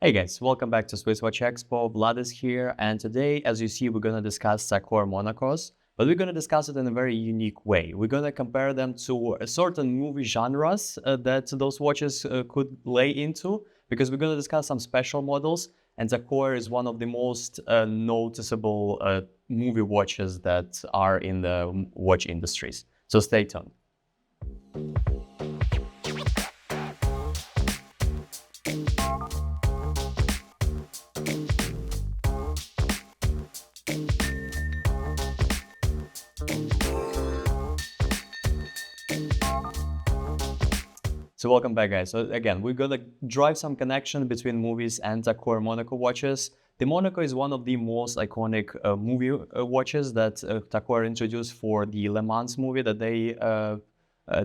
Hey guys, welcome back to SwissWatchExpo. Vlad is here, and today, as you see, we're going to discuss Heuer Monacos, but we're going to discuss it in a very unique way. We're going to compare them to certain movie genres that those watches could lay into, because we're going to discuss some special models, and Heuer is one of the most noticeable movie watches that are in the watch industries. So stay tuned. So welcome back, guys. So again, we're gonna drive some connection between movies and Heuer Monaco watches. The Monaco is one of the most iconic movie watches that Heuer introduced for the Le Mans movie that they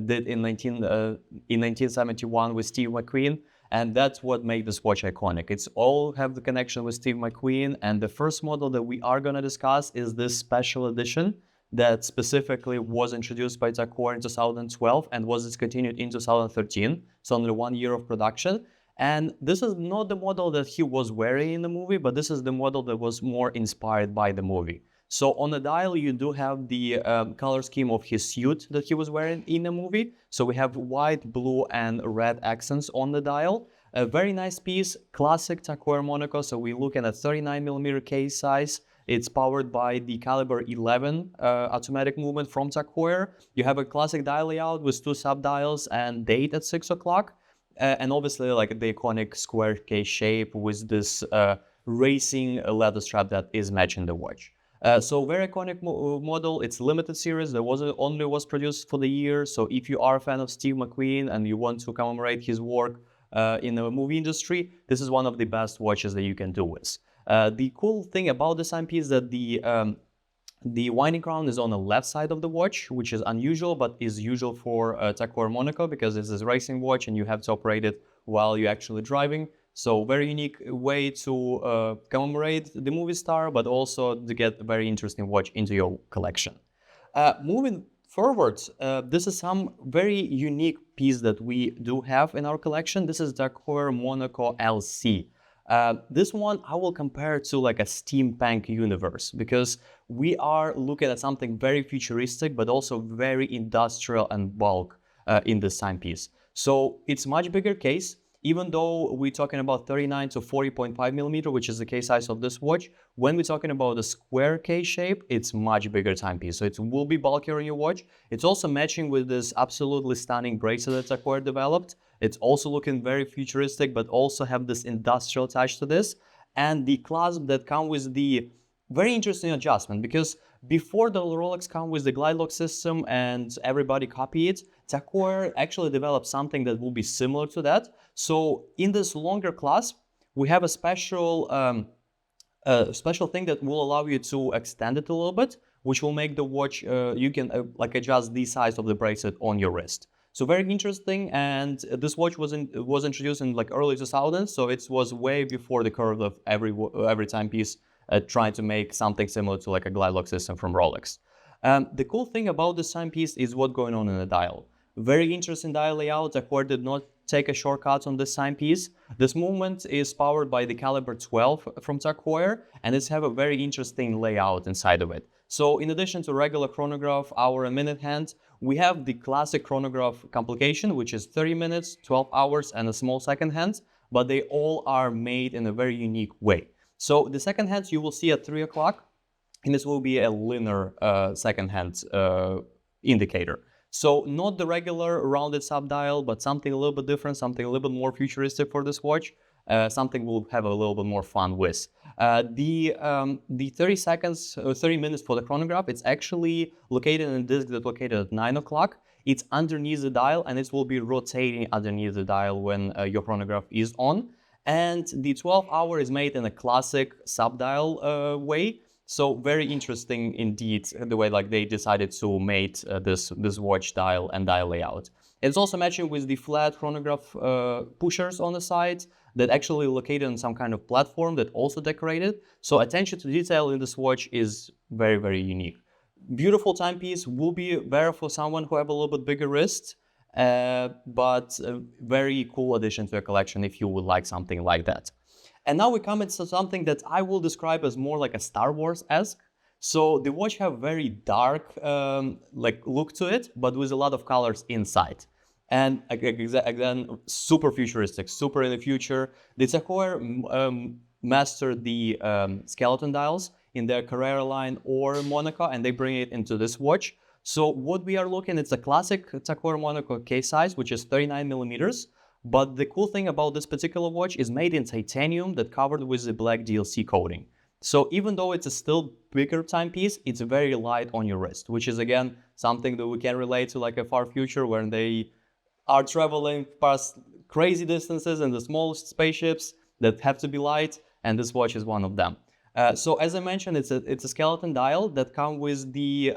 did in 1971 with Steve McQueen. And that's what made this watch iconic. It's all have the connection with Steve McQueen. And the first model that we are gonna discuss is this special edition that specifically was introduced by Heuer in 2012 and was discontinued in 2013. So only 1 year of production. And this is not the model that he was wearing in the movie, but this is the model that was more inspired by the movie. So on the dial, you do have the color scheme of his suit that he was wearing in the movie. So we have white, blue, and red accents on the dial. A very nice piece, classic Heuer Monaco. So we're looking at 39mm case size. It's powered by the Calibre 11 automatic movement from Heuer. You have a classic dial layout with 2 sub-dials and date at 6 o'clock. And obviously like the iconic square case shape with this racing leather strap that is matching the watch. So very iconic model. It's limited series. There only was produced for the year. So if you are a fan of Steve McQueen and you want to commemorate his work in the movie industry, this is one of the best watches that you can do with. The cool thing about this timepiece is that the winding crown is on the left side of the watch, which is unusual, but is usual for Heuer Monaco because this is a racing watch and you have to operate it while you're actually driving. So very unique way to commemorate the movie star, but also to get a very interesting watch into your collection. Moving forward, this is some very unique piece that we do have in our collection. This is the Heuer Monaco LC. This one I will compare to like a steampunk universe because we are looking at something very futuristic but also very industrial and bulk in this timepiece. So it's much bigger case, even though we're talking about 39 to 40.5mm, which is the case size of this watch. When we're talking about the square case shape, it's much bigger timepiece. So it will be bulkier in your watch. It's also matching with this absolutely stunning bracelet that Heuer developed. It's also looking very futuristic, but also have this industrial touch to this. And the clasp that come with the very interesting adjustment, because before the Rolex come with the glide lock system and everybody copy it, Heuer actually developed something that will be similar to that. So in this longer clasp, we have a special thing that will allow you to extend it a little bit, which will make the watch, you can like adjust the size of the bracelet on your wrist. So very interesting, and this watch was introduced in like early 2000s, so it was way before the curve of every timepiece trying to make something similar to like a glide lock system from Rolex. The cool thing about this timepiece is what's going on in the dial. Very interesting dial layout. Heuer did not take a shortcut on this timepiece. This movement is powered by the Calibre 12 from Heuer, and it's have a very interesting layout inside of it. So in addition to regular chronograph, hour and minute hand, we have the classic chronograph complication, which is 30 minutes, 12 hours, and a small second hand, but they all are made in a very unique way. So the second hands you will see at 3 o'clock, and this will be a linear second hand indicator. So not the regular rounded sub-dial, but something a little bit different, something a little bit more futuristic for this watch. Something we'll have a little bit more fun with. The 30 minutes for the chronograph, it's actually located in a disc that's located at 9 o'clock. It's underneath the dial and it will be rotating underneath the dial when your chronograph is on. And the 12 hour is made in a classic sub-dial way. So very interesting indeed the way like they decided to mate this watch dial and dial layout. It's also matching with the flat chronograph pushers on the side that actually located on some kind of platform that also decorated. So attention to detail in this watch is very, very unique. Beautiful timepiece, will be better for someone who have a little bit bigger wrist, but a very cool addition to a collection if you would like something like that. And now we come into something that I will describe as more like a Star Wars-esque. So the watch have very dark like look to it, but with a lot of colors inside. And again, super futuristic, super in the future. The Tag Heuer mastered the skeleton dials in their Carrera line or Monaco, and they bring it into this watch. So what we are looking, it's a classic Tag Heuer Monaco case size, which is 39 millimeters. But the cool thing about this particular watch is made in titanium that covered with the black DLC coating. So even though it's a still bigger timepiece, it's very light on your wrist, which is again something that we can relate to like a far future when they are traveling past crazy distances in the smallest spaceships that have to be light, and this watch is one of them. So as I mentioned, it's a skeleton dial that comes with the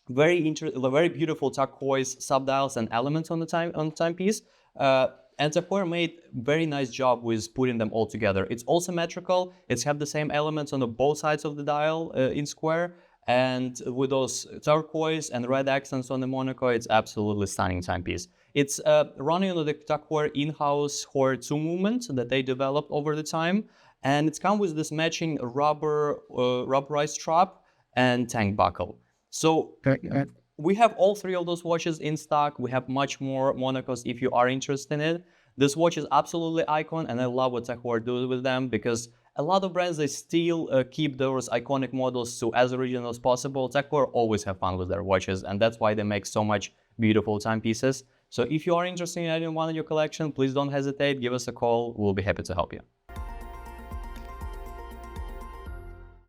very beautiful turquoise subdials and elements on the timepiece. And Tag Heuer made very nice job with putting them all together. It's all symmetrical. It's have the same elements on both sides of the dial in square, and with those turquoise and red accents on the Monaco, it's absolutely stunning timepiece. It's running on the Tag Heuer in-house Heuer 2 movement that they developed over the time, and it's come with this matching rubberized strap and tank buckle. So we have all three of those watches in stock. We have much more Monacos if you are interested in it. This watch is absolutely icon, and I love what Tag Heuer does with them, because a lot of brands, they still keep those iconic models to as original as possible. Tag Heuer always have fun with their watches, and that's why they make so much beautiful timepieces. So if you are interested in adding one in your collection, please don't hesitate. Give us a call. We'll be happy to help you.